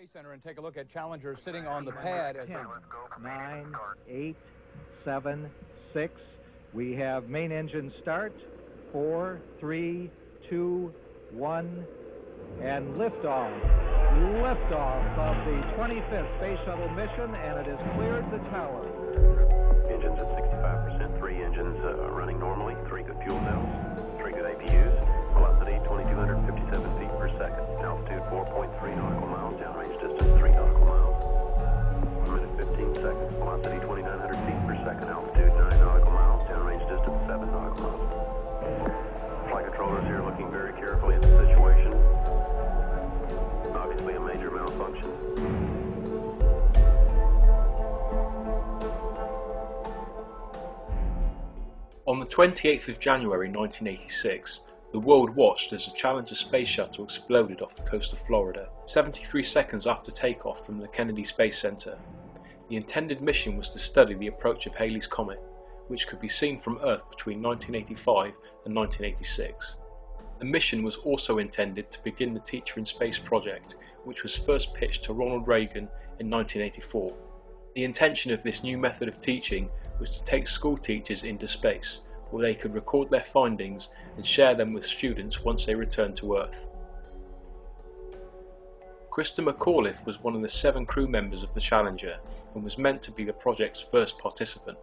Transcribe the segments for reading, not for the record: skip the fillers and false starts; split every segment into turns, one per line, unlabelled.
Space Center and take a look at Challenger sitting on the pad.
10, 9, 8, 7, 6. We have main engine start. 4, 3, 2, 1, and liftoff. Liftoff of the 25th Space Shuttle mission, and it has cleared the tower.
Engines at 65%, 3 engines running normally, 3 good fuel cells, 3 good APUs, velocity 2,257 feet per second, altitude 4.3 nautical miles, downrange distance 3 nautical miles, 1 minute 15 seconds, velocity 2,900 feet per second, altitude 9 nautical miles, downrange distance 7 nautical miles. Flight controllers here looking very carefully at the situation. Obviously a major malfunction.
On the 28th of January 1986, the world watched as the Challenger space shuttle exploded off the coast of Florida, 73 seconds after takeoff from the Kennedy Space Center. The intended mission was to study the approach of Halley's Comet, which could be seen from Earth between 1985 and 1986. The mission was also intended to begin the Teacher in Space project, which was first pitched to Ronald Reagan in 1984. The intention of this new method of teaching was to take school teachers into space, where they could record their findings and share them with students once they returned to Earth. Krista McAuliffe was one of the 7 crew members of the Challenger and was meant to be the project's first participant.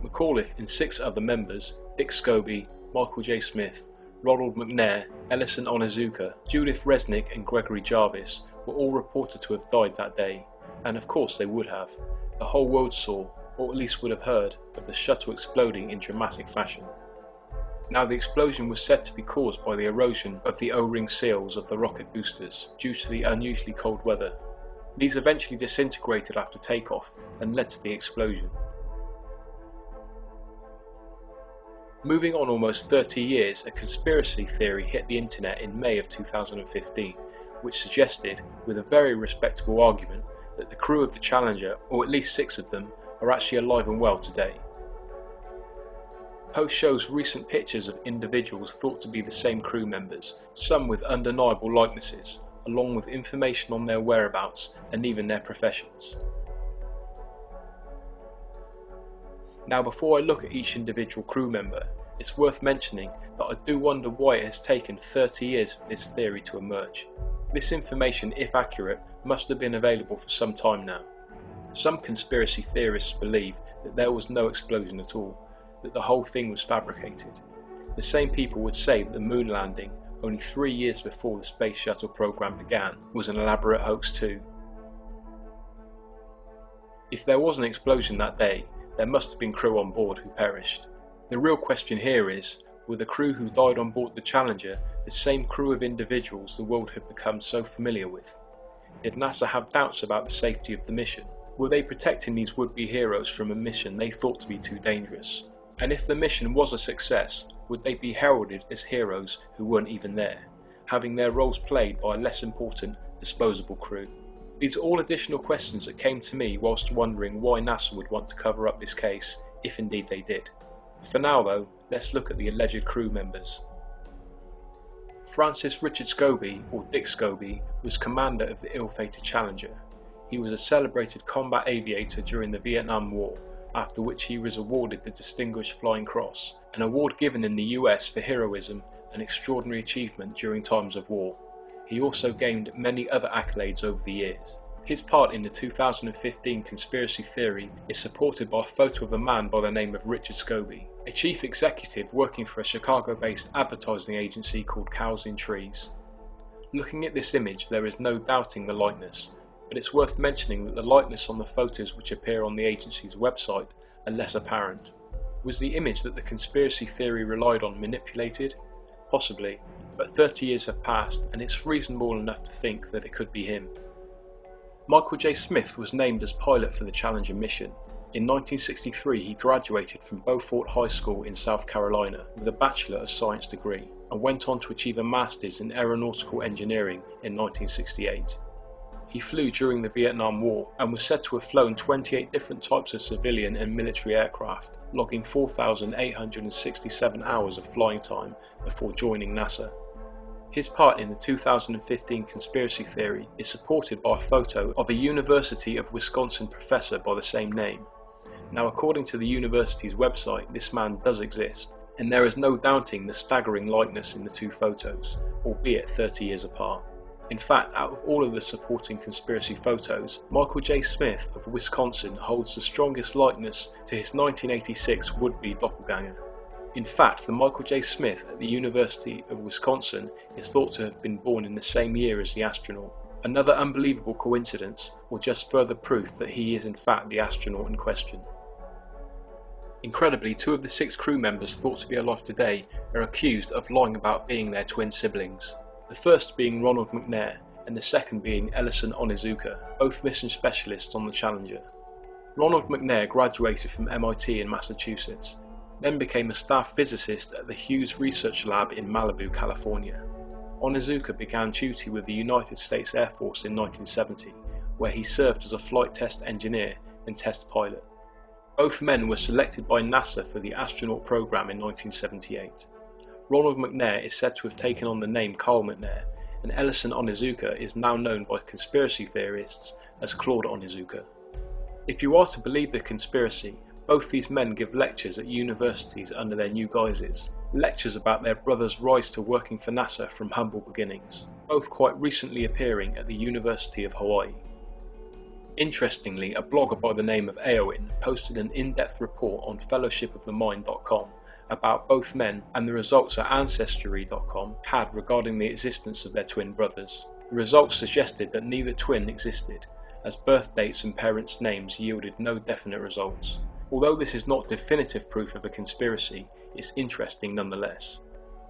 McAuliffe and 6 other members, Dick Scobie, Michael J. Smith, Ronald McNair, Ellison Onizuka, Judith Resnick and Gregory Jarvis were all reported to have died that day, and of course they would have. The whole world saw, or at least would have heard, of the shuttle exploding in dramatic fashion. Now the explosion was said to be caused by the erosion of the O-ring seals of the rocket boosters due to the unusually cold weather. These eventually disintegrated after takeoff and led to the explosion. Moving on almost 30 years, a conspiracy theory hit the internet in May of 2015, which suggested, with a very respectable argument, that the crew of the Challenger, or at least 6 of them, are actually alive and well today. The post shows recent pictures of individuals thought to be the same crew members, some with undeniable likenesses, along with information on their whereabouts and even their professions. Now before I look at each individual crew member, it's worth mentioning that I do wonder why it has taken 30 years for this theory to emerge. This information, if accurate, must have been available for some time now. Some conspiracy theorists believe that there was no explosion at all, that the whole thing was fabricated. The same people would say that the moon landing, only 3 years before the space shuttle program began, was an elaborate hoax too. If there was an explosion that day, there must have been crew on board who perished. The real question here is, were the crew who died on board the Challenger the same crew of individuals the world had become so familiar with? Did NASA have doubts about the safety of the mission? Were they protecting these would-be heroes from a mission they thought to be too dangerous? And if the mission was a success, would they be heralded as heroes who weren't even there, having their roles played by a less important, disposable crew? These are all additional questions that came to me whilst wondering why NASA would want to cover up this case, if indeed they did. For now though, let's look at the alleged crew members. Francis Richard Scobie, or Dick Scobie, was commander of the ill-fated Challenger. He was a celebrated combat aviator during the Vietnam War, after which he was awarded the Distinguished Flying Cross, an award given in the US for heroism and extraordinary achievement during times of war. He also gained many other accolades over the years. His part in the 2015 conspiracy theory is supported by a photo of a man by the name of Richard Scobie, a chief executive working for a Chicago-based advertising agency called Cows in Trees. Looking at this image, there is no doubting the likeness, but it's worth mentioning that the likeness on the photos which appear on the agency's website are less apparent. Was the image that the conspiracy theory relied on manipulated? Possibly, but 30 years have passed and it's reasonable enough to think that it could be him. Michael J. Smith was named as pilot for the Challenger mission. In 1963 he graduated from Beaufort High School in South Carolina with a Bachelor of Science degree and went on to achieve a Master's in Aeronautical Engineering in 1968. He flew during the Vietnam War and was said to have flown 28 different types of civilian and military aircraft, logging 4,867 hours of flying time before joining NASA. His part in the 2015 conspiracy theory is supported by a photo of a University of Wisconsin professor by the same name. Now, according to the university's website, this man does exist, and there is no doubting the staggering likeness in the two photos, albeit 30 years apart. In fact, out of all of the supporting conspiracy photos, Michael J. Smith of Wisconsin holds the strongest likeness to his 1986 would-be doppelganger. In fact, the Michael J. Smith at the University of Wisconsin is thought to have been born in the same year as the astronaut. Another unbelievable coincidence, or just further proof that he is in fact the astronaut in question. Incredibly, 2 of the 6 crew members thought to be alive today are accused of lying about being their twin siblings. The first being Ronald McNair, and the second being Ellison Onizuka, both mission specialists on the Challenger. Ronald McNair graduated from MIT in Massachusetts, then became a staff physicist at the Hughes Research Lab in Malibu, California. Onizuka began duty with the United States Air Force in 1970, where he served as a flight test engineer and test pilot. Both men were selected by NASA for the astronaut program in 1978. Ronald McNair is said to have taken on the name Carl McNair, and Ellison Onizuka is now known by conspiracy theorists as Claude Onizuka. If you are to believe the conspiracy, both these men give lectures at universities under their new guises, lectures about their brother's rise to working for NASA from humble beginnings, both quite recently appearing at the University of Hawaii. Interestingly, a blogger by the name of Aoin posted an in-depth report on fellowshipofthemind.com about both men and the results that Ancestry.com had regarding the existence of their twin brothers. The results suggested that neither twin existed, as birth dates and parents' names yielded no definite results. Although this is not definitive proof of a conspiracy, it's interesting nonetheless.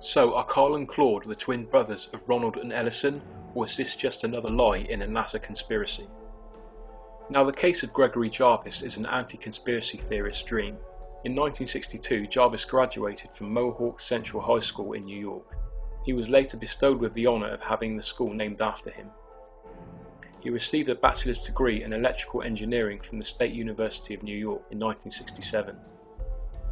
So, are Carl and Claude the twin brothers of Ronald and Ellison, or is this just another lie in a NASA conspiracy? Now, the case of Gregory Jarvis is an anti-conspiracy theorist's dream. In 1962, Jarvis graduated from Mohawk Central High School in New York. He was later bestowed with the honour of having the school named after him. He received a bachelor's degree in electrical engineering from the State University of New York in 1967,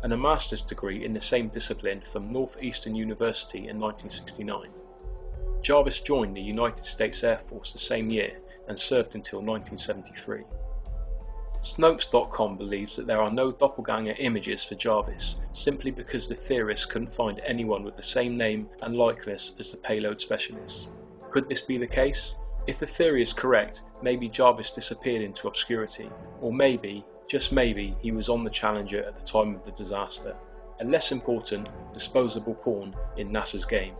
and a master's degree in the same discipline from Northeastern University in 1969. Jarvis joined the United States Air Force the same year and served until 1973. Snopes.com believes that there are no doppelganger images for Jarvis, simply because the theorists couldn't find anyone with the same name and likeness as the payload specialists. Could this be the case? If the theory is correct, maybe Jarvis disappeared into obscurity, or maybe, just maybe, he was on the Challenger at the time of the disaster, a less important, disposable pawn in NASA's game.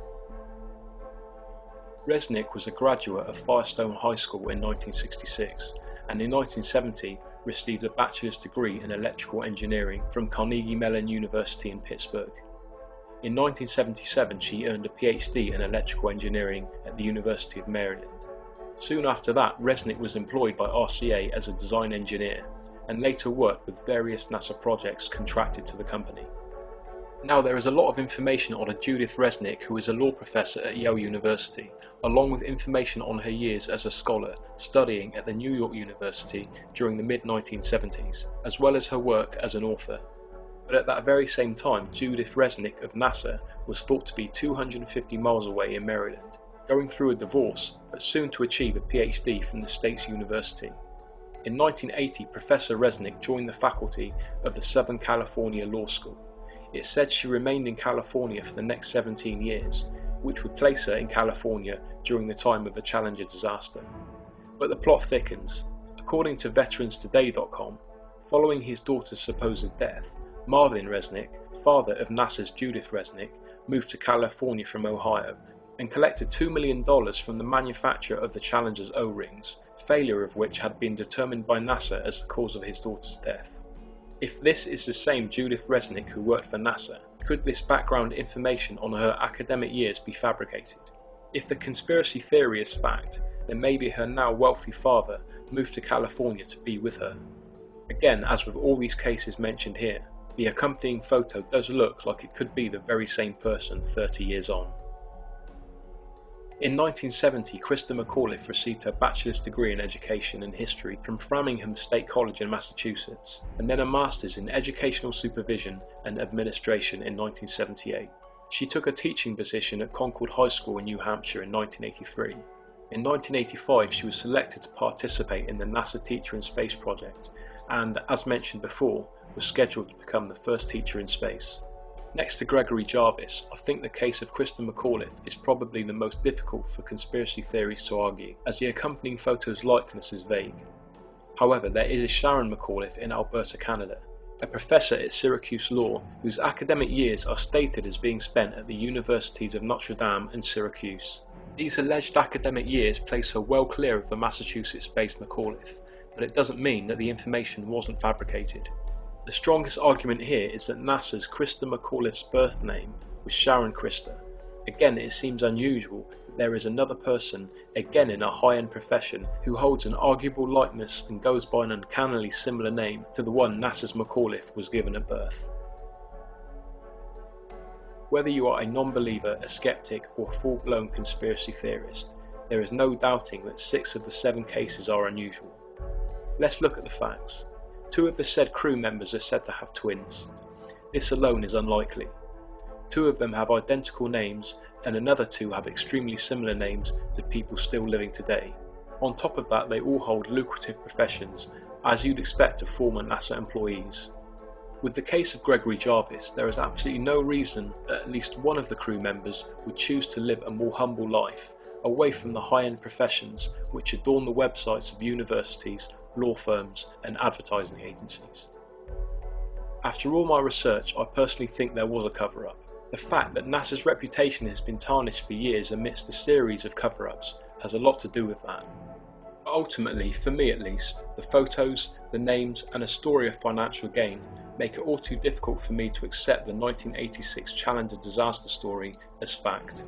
Resnick was a graduate of Firestone High School in 1966, and in 1970 received a bachelor's degree in electrical engineering from Carnegie Mellon University in Pittsburgh. In 1977 she earned a PhD in electrical engineering at the University of Maryland. Soon after that, Resnick was employed by RCA as a design engineer, and later worked with various NASA projects contracted to the company. Now, there is a lot of information on a Judith Resnick, who is a law professor at Yale University, along with information on her years as a scholar studying at the New York University during the mid-1970s, as well as her work as an author. But at that very same time, Judith Resnick of NASA was thought to be 250 miles away in Maryland, going through a divorce, but soon to achieve a PhD from the state's university. In 1980, Professor Resnick joined the faculty of the Southern California Law School. It's said she remained in California for the next 17 years, which would place her in California during the time of the Challenger disaster. But the plot thickens. According to VeteransToday.com, following his daughter's supposed death, Marvin Resnick, father of NASA's Judith Resnick, moved to California from Ohio and collected $2 million from the manufacturer of the Challenger's O-rings, failure of which had been determined by NASA as the cause of his daughter's death. If this is the same Judith Resnick who worked for NASA, could this background information on her academic years be fabricated? If the conspiracy theory is fact, then maybe her now wealthy father moved to California to be with her. Again, as with all these cases mentioned here, the accompanying photo does look like it could be the very same person 30 years on. In 1970, Krista McAuliffe received her bachelor's degree in education and history from Framingham State College in Massachusetts, and then a master's in educational supervision and administration in 1978. She took a teaching position at Concord High School in New Hampshire in 1983. In 1985 she was selected to participate in the NASA Teacher in Space project and, as mentioned before, was scheduled to become the first teacher in space. Next to Gregory Jarvis, I think the case of Christa McAuliffe is probably the most difficult for conspiracy theories to argue, as the accompanying photo's likeness is vague. However, there is a Sharon McAuliffe in Alberta, Canada, a professor at Syracuse Law whose academic years are stated as being spent at the universities of Notre Dame and Syracuse. These alleged academic years place her well clear of the Massachusetts-based McAuliffe, but it doesn't mean that the information wasn't fabricated. The strongest argument here is that NASA's Christa McAuliffe's birth name was Sharon Christa. Again, it seems unusual that there is another person, again in a high-end profession, who holds an arguable likeness and goes by an uncannily similar name to the one NASA's McAuliffe was given at birth. Whether you are a non-believer, a skeptic, or full-blown conspiracy theorist, there is no doubting that 6 of the 7 cases are unusual. Let's look at the facts. 2 of the said crew members are said to have twins. This alone is unlikely. 2 of them have identical names, and another 2 have extremely similar names to people still living today. On top of that, they all hold lucrative professions, as you'd expect of former NASA employees. With the case of Gregory Jarvis, there is absolutely no reason that at least one of the crew members would choose to live a more humble life, away from the high-end professions which adorn the websites of universities, law firms and advertising agencies. After all my research, I personally think there was a cover-up. The fact that NASA's reputation has been tarnished for years amidst a series of cover-ups has a lot to do with that. But ultimately, for me at least, the photos, the names and a story of financial gain make it all too difficult for me to accept the 1986 Challenger disaster story as fact.